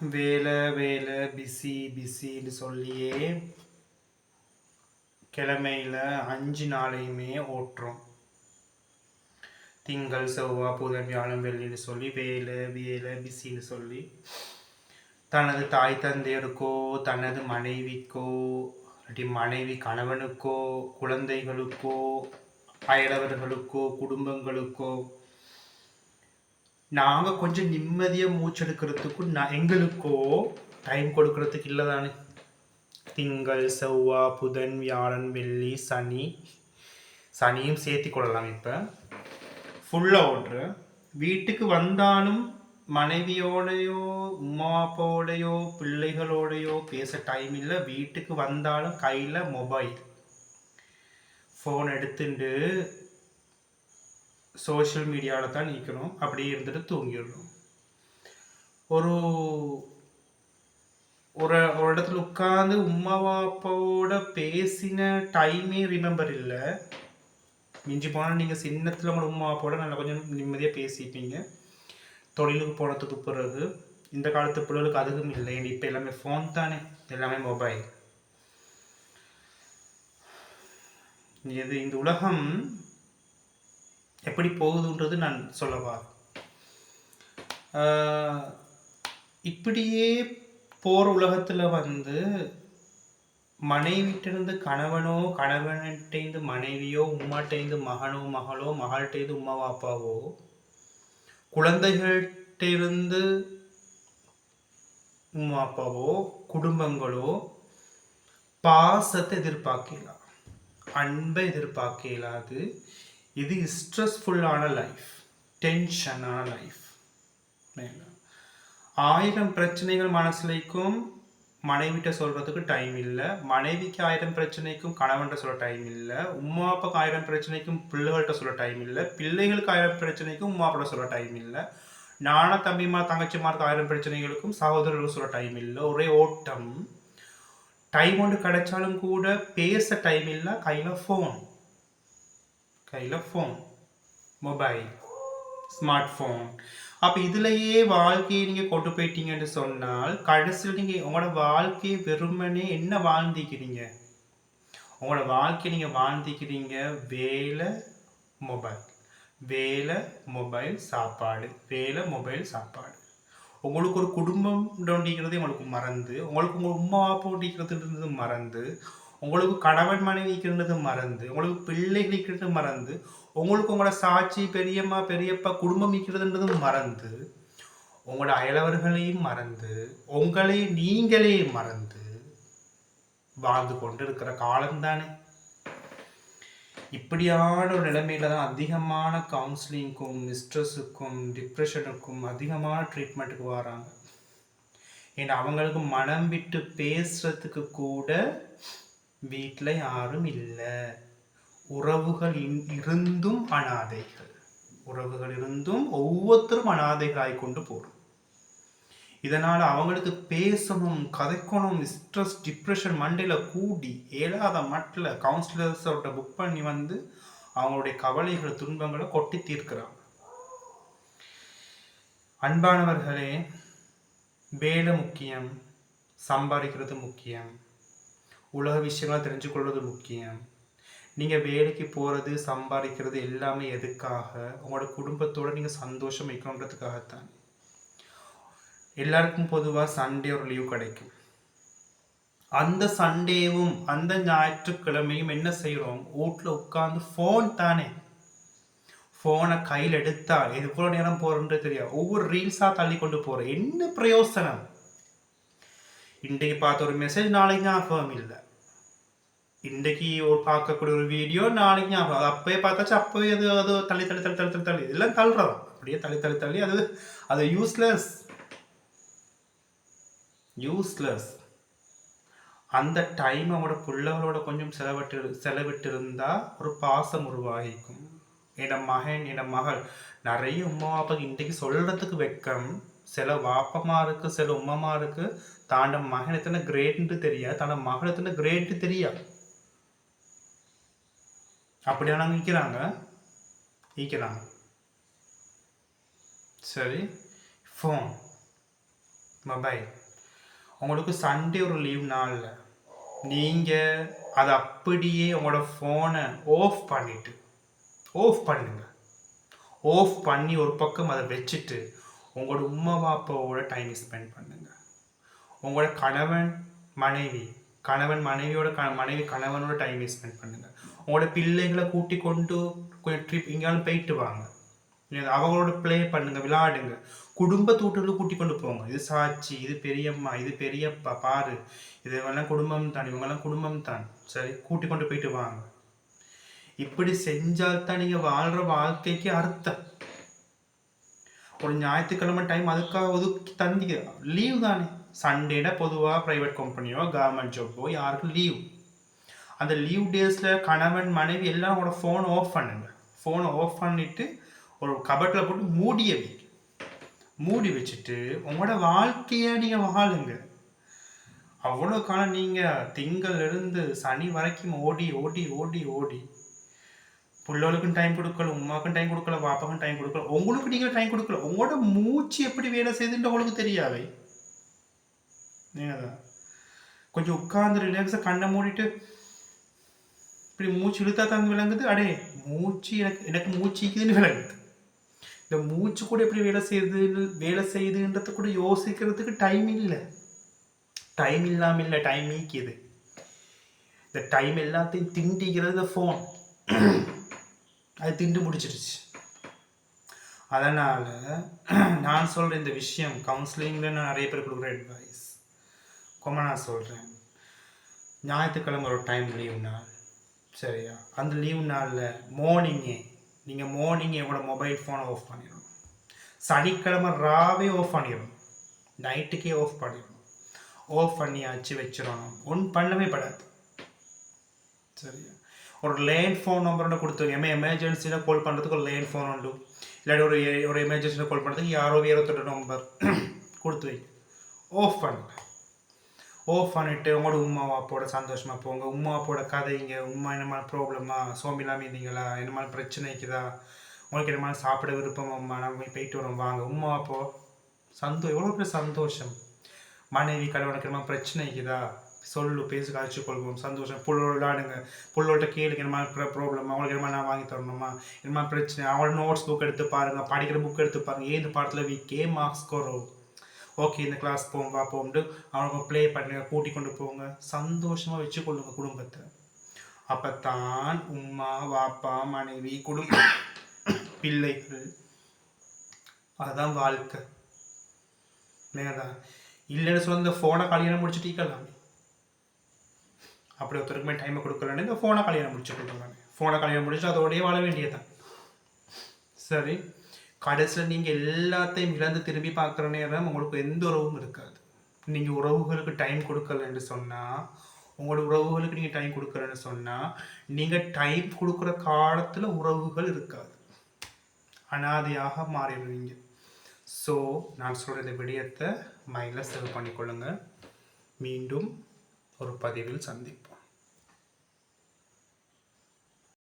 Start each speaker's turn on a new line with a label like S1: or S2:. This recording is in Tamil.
S1: வேலை வேலை பிஸி பிஸின்னு சொல்லியே கிழமையில் 5 நாளையுமே ஓட்டுறோம். திங்கள் செவ்வாய் புதன் வியாழன் வெள்ளின்னு சொல்லி வேலை வேலை பிஸின்னு சொல்லி தனது தாய் தந்தையருக்கோ தனது மனைவிக்கோ இல்லாட்டி மனைவி கணவனுக்கோ குழந்தைகளுக்கோ அயலவர்களுக்கோ குடும்பங்களுக்கோ நாங்கள் கொஞ்சம் நிம்மதியாக மூச்செடுக்கிறதுக்கும் எங்களுக்கோ டைம் கொடுக்கறதுக்கு இல்லை தானே. திங்கள் செவ்வாய் புதன் வியாழன் வெள்ளி சனியும் சேர்த்தி கொள்ளலாம். இப்போ ஃபுல்லாக ஓட்டுற வீட்டுக்கு வந்தாலும் மனைவியோடையோ உமா அப்பாவோடையோ பிள்ளைகளோடையோ பேச டைம் இல்லை. வீட்டுக்கு வந்தாலும் கையில் மொபைல் ஃபோன் எடுத்துட்டு சோஷியல் மீடியாவில் தான் நிற்கணும். அப்படியே இருந்துட்டு தூங்கிடணும். ஒரு ஒரு இடத்துல உட்காந்து உமா அப்பாவோட பேசின டைமே ரிமெம்பர் இல்லை. மிஞ்சி போனால் நீங்கள் சின்னத்தில் உங்களோட உமா அப்பாவோட நல்லா கொஞ்சம் நிம்மதியாக பேசிப்பீங்க. தொழிலுக்கு போனதுக்கு பிறகு இந்த காலத்து பிள்ளைகளுக்கு அதுவும் இல்லை. இப்போ எல்லாமே ஃபோன் தானே, எல்லாமே மொபைல். இது இந்த உலகம் எப்படி போகுதுன்றது நான் சொல்லவா. இப்படியே போகிற உலகத்தில் மனைவிட்டிருந்து கணவனோ கணவன்கிட்டேருந்து மனைவியோ உம்மாட்டேருந்து மகனோ மகளோ மகள்கிட்டேருந்து உமாவோ அப்பாவோ குழந்தைகள்கிட்டேருந்து உமா அப்பாவோ குடும்பங்களோ பாசத்தை எதிர்பார்க்கலாம், அன்பை எதிர்பார்க்கலாது. இது ஸ்ட்ரெஸ்ஃபுல்லான லைஃப், டென்ஷனான லைஃப். 1000 பிரச்சனைகள் மனசுலைக்கும் மனைவிட்ட சொல்றதுக்கு டைம் இல்லை. மனைவிக்கு 1000 பிரச்சனைக்கும் கணவன்கிட்ட சொல்ல டைம் இல்லை. உமா அப்பாவுக்கு 1000 பிரச்சனைக்கும் பிள்ளைகள்கிட்ட சொல்ல டைம் இல்லை. பிள்ளைகளுக்கு 1000 பிரச்சனைக்கும் உமா அப்பாட்ட சொல்ல டைம் இல்லை. நானா தம்பிமா தங்கச்சிமாருக்கு 1000 பிரச்சனைகளுக்கும் சகோதரர்களுக்கு சொல்ல டைம் இல்லை. ஒரே ஓட்டம். டைம் ஒன்று கிடைச்சாலும் கூட பேச டைம் இல்லை. கையில் ஃபோன் மொபைல் ஸ்மார்ட் ஃபோன். அப்போ இதுலையே வாழ்க்கையை நீங்கள் கொண்டு போயிட்டீங்கன்னு சொன்னால் கடைசியில் நீங்கள் உங்களோட வாழ்க்கையை வெறுமனே என்ன வாழ்ந்திக்கிறீங்க? உங்களோட வாழ்க்கையை நீங்கள் வாழ்ந்திக்கிறீங்க வேலை மொபைல், வேலை மொபைல் சாப்பாடு, வேலை மொபைல் சாப்பாடு. உங்களுக்கு ஒரு குடும்பம் ஒன்றிக்கிறது உங்களுக்கு மறந்து, உங்களுக்கு உங்கள் உமா அப்பா ஒன்றிக்கிறதுன்றது மறந்து, உங்களுக்கு கணவன் மனைவி இருக்கிறது மறந்து, உங்களுக்கு பிள்ளைகள் இருக்கிறது மறந்து, உங்களுக்கு உங்களோட சாட்சி பெரியம்மா பெரியப்பா குடும்பம் இருக்கிறதுன்றது மறந்து, உங்களோட அயலவர்களையும் மறந்து, உங்களை நீங்களே மறந்து வாழ்ந்து கொண்டு இருக்கிற காலம்தானே. இப்படியான ஒரு நிலைமையில தான் அதிகமான கவுன்சிலிங்க்கும் ஸ்ட்ரெஸ்ஸுக்கும் டிப்ரெஷனுக்கும் அதிகமான ட்ரீட்மெண்ட்டுக்கு வராங்க. ஏன்னா அவங்களுக்கு மனம் விட்டு பேசுறதுக்கு கூட வீட்டில் யாரும் இல்லை. உறவுகள் இருந்தும் அனாதைகள், உறவுகள் இருந்தும் ஒவ்வொருத்தரும் அனாதைகளாய் கொண்டு போகிறோம். இதனால் அவங்களுக்கு பேசணும் கதைக்கணும், ஸ்ட்ரெஸ் டிப்ரெஷன் மண்டையில் கூடி ஏழாத மட்டில் கவுன்சிலர்ஸோட புக் பண்ணி அவங்களுடைய கவலைகள் துன்பங்களை கொட்டி தீர்க்கிறாங்க. அன்பானவர்களே, வேலை முக்கியம், சம்பாதிக்கிறது முக்கியம், உலக விஷயங்களை தெரிஞ்சு கொள்வது முக்கியம். நீங்கள் வேலைக்கு போகிறது சம்பாதிக்கிறது எல்லாமே எதுக்காக? உங்களோட குடும்பத்தோடு நீங்கள் சந்தோஷம் வைக்கணுன்றதுக்காகத்தான். எல்லாருக்கும் பொதுவாக சண்டே ஒரு லீவ் கிடைக்கும். அந்த சண்டேவும் அந்த ஞாயிற்றுக்கிழமையும் என்ன செய்கிறோம்? வீட்டில் உட்காந்து ஃபோன் தானே. ஃபோனை கையில் எடுத்தா எவ்வளோ நேரம் போகிறோன்றது தெரியாது. ஒவ்வொரு ரீல்ஸாக தள்ளி கொண்டு போகிறோம். என்ன பிரயோசனம்? இன்றைக்கு பார்த்த ஒரு மெசேஜ் நாளைக்கு ஞாபகம் இல்லை. இன்றைக்கு ஒரு பார்க்கக்கூடிய ஒரு வீடியோ நாளைக்கு ஞாபகம், அது அப்பயே பார்த்தாச்சு அப்போயே அது தள்ளி தள்ளி தள்ளி தள்ளி தள்ளி இதெல்லாம் தள்ளுறோம். அப்படியே தள்ளி தள்ளி தள்ளி அது யூஸ்லெஸ். அந்த டைம் அவங்களோட பிள்ளைகளோட கொஞ்சம் செலவிட்டு இருந்தால் ஒரு பாசம் உருவாகிக்கும். என் மகன் என் மகள் நிறைய உமா அப்பாவுக்கு இன்றைக்கு சொல்கிறதுக்கு வெக்கம். சில வாப்பமாருக்கு சில உமாமாருக்கு தாண்ட மகன் எத்தனை கிரேட்னு தெரியாது, தாண்ட மகள் எத்தனை கிரேட்னு தெரியாது. அப்படியான ஈக்கிறாங்க. சரி, ஃபோன் மொபைல். உங்களுக்கு சண்டே ஒரு லீவ் நாளில் நீங்கள் அதை அப்படியே உங்களோட ஃபோனை ஆஃப் பண்ணிவிட்டு ஆஃப் பண்ணுங்க. ஆஃப் பண்ணி ஒரு பக்கம் அதை வச்சுட்டு உங்களோட உம்மா பாப்பாவோட டைம் ஸ்பெண்ட் பண்ணுங்க. உங்களோட கணவன் மனைவியோட மனைவி கணவனோட டைம் ஸ்பெண்ட் பண்ணுங்க. உங்களோட பிள்ளைகளை கூட்டி கொண்டு கொஞ்சம் ட்ரிப் எங்கேயாலும் போயிட்டு வாங்க. அவங்களோட ப்ளே பண்ணுங்க, விளையாடுங்க. குடும்பத்தூட்டில் கூட்டி கொண்டு போங்க. இது சாட்சி, இது பெரியம்மா, இது பெரியப்பா, பாரு இதெல்லாம் குடும்பம் தான், இவங்கெல்லாம் குடும்பம் தான், சரி கூட்டி கொண்டு போயிட்டு வாங்க. இப்படி செஞ்சால்தான் நீங்க வாழ்ற வாழ்க்கைக்கு அர்த்தம். ஒரு ஞாயிற்றுக்கிழமை டைம் அதுக்காக ஒதுக்கி தந்திக்க. லீவ் தானே, சண்டேனா பொதுவாக ப்ரைவேட் கம்பெனியோ கவர்மெண்ட் ஜாப்போ யாருக்கும் லீவ். அந்த லீவ் டேஸில் கணவன் மனைவி எல்லாம் உங்களோட ஃபோனை ஆஃப் பண்ணுங்க. ஃபோனை ஆஃப் பண்ணிவிட்டு ஒரு கபட்டில் போட்டு மூடி வச்சுட்டு உங்களோட வாழ்க்கையை நீங்கள் வாழுங்க. அவ்வளோ காலம் நீங்கள் திங்கள் இருந்து சனி வரைக்கும் ஓடி ஓடி ஓடி ஓடி பிள்ளைகளுக்கும் டைம் கொடுக்கல, உமாவுக்கும் டைம் கொடுக்கல, பாப்பாவுக்கும் டைம் கொடுக்கல, உங்களுக்கு நீங்கள் டைம் கொடுக்கல. உங்களோட மூச்சு எப்படி வேலை செய்யுதுன்ற உங்களுக்கு தெரியாவே. நீங்கள் தான் கொஞ்சம் உட்கார்ந்து ரிலாக்ஸாக கண்ணை மூடிட்டு இப்படி மூச்சு இழுத்தா தான் விளங்குது. அடே மூச்சு எனக்கு மூச்சுக்குதுன்னு விளங்குது. இந்த மூச்சு கூட எப்படி வேலை செய்யுதுன்றது கூட யோசிக்கிறதுக்கு டைம் இல்லை. டைம் இல்லாமல் இல்லை, டைம் நீக்கிது. இந்த டைம் எல்லாத்தையும் திண்டிக்கிறது இந்த ஃபோன். அது திண்டு முடிச்சிருச்சு. அதனால் நான் சொல்கிற இந்த விஷயம் கவுன்சிலிங்கில் நான் நிறைய பேர் கொடுக்குற அட்வைஸ் நான் சொல்கிறேன். ஞாயிற்றுக்கிழமை ஒரு டைம் லீவ் நாள், சரியா? அந்த லீவ் நாளில் நீங்கள் மார்னிங்கே உங்களோட மொபைல் ஃபோனை ஆஃப் பண்ணிடணும். சனிக்கிழமை ராவே ஆஃப் பண்ணிடணும், நைட்டுக்கே ஆஃப் பண்ணிடணும். ஆஃப் பண்ணியாச்சு வச்சிடணும், ஒன்றும் பண்ணவே படாது, சரியா? ஒரு லேண்ட் ஃபோன் நம்பரோட கொடுத்துருங்க. எமர்ஜென்சியில் கால் பண்ணுறதுக்கு ஒரு லேண்ட் ஃபோன் உண்டு, இல்லாட்டி ஒரு எமர்ஜென்சியில் கால் பண்ணுறதுக்கு யாரோ வேறு நம்பர் கொடுத்து வைங்க. ஆஃப் பண்ணுங்க. ஆஃப் பண்ணிவிட்டு உங்களோட உமா அப்பாவோட சந்தோஷமாக போங்க. உமா அப்பாவோட கதைங்க. உமா என்ன மாதிரி ப்ராப்ளமா, சோம்பி இல்லாமல் இருந்தீங்களா, என்ன மாதிரி பிரச்சனைக்குதா, உங்களுக்கு என்ன மாதிரி சாப்பிட விருப்பமாம்மா, நம்ம போயிட்டு வரோம் வாங்க. உமா அப்போ எவ்வளோ பெரிய சந்தோஷம். மனைவி கணவனுக்கு என்ன பிரச்சனைக்குதா சொல்லு, பேசி காய்ச்சி கொள்வோம், சந்தோஷம். புள்ளோட விளாடுங்க, புள்ளோட கேளுங்க, என்ன மாதிரி ப்ராப்ளமா, அவங்களுக்கு என்ன நான் வாங்கி தரணுமா, என்ன மாதிரி பிரச்சனை. அவங்களோட நோட்ஸ் புக் எடுத்து பாருங்க, படிக்கிற புக் எடுத்து பாருங்க. இந்த பாடத்தில் வீக்கே மார்க்ஸ் குறவு, ஓகே இந்த கிளாஸ் போங்க போகும்போது அவங்க ப்ளே பண்ணுங்க, கூட்டி கொண்டு போங்க, சந்தோஷமாக வச்சு கொள்ளுங்க குடும்பத்தை. அப்போத்தான் உம்மா வாப்பா மனைவி குடும்பம் பிள்ளைகள், அதுதான் வாழ்க்கை. தான் இல்லைன்னு சொல்ல இந்த ஃபோனை கல்யாணம் முடிச்சுட்டீங்களாமே. அப்படி ஒருத்தருக்குமே டைமை கொடுக்கலன்னு இந்த ஃபோனை கல்யாணம் முடிச்சு கொடுக்கலாமே. ஃபோனை கல்யாணம் முடிச்சு அதோடய வாழ வேண்டியதான். சரி, கடைசியில் நீங்கள் எல்லாத்தையும் இழந்து திரும்பி பார்க்குற நேரம் உங்களுக்கு எந்த உறவும் இருக்காது. நீங்கள் உறவுகளுக்கு டைம் கொடுக்கலன்னு சொன்னால், உங்களோட உறவுகளுக்கு நீங்கள் டைம் கொடுக்கலன்னு சொன்னால், நீங்கள் டைம் கொடுக்குற காலத்தில் உறவுகள் இருக்காது, அனாதையாக மாறிடுவீங்க. ஸோ நான் சொல்கிற இந்த விடயத்தை மைண்டில் சேவ் பண்ணிக்கொள்ளுங்கள். மீண்டும் ஒரு பதிவில் சந்திப்போம்.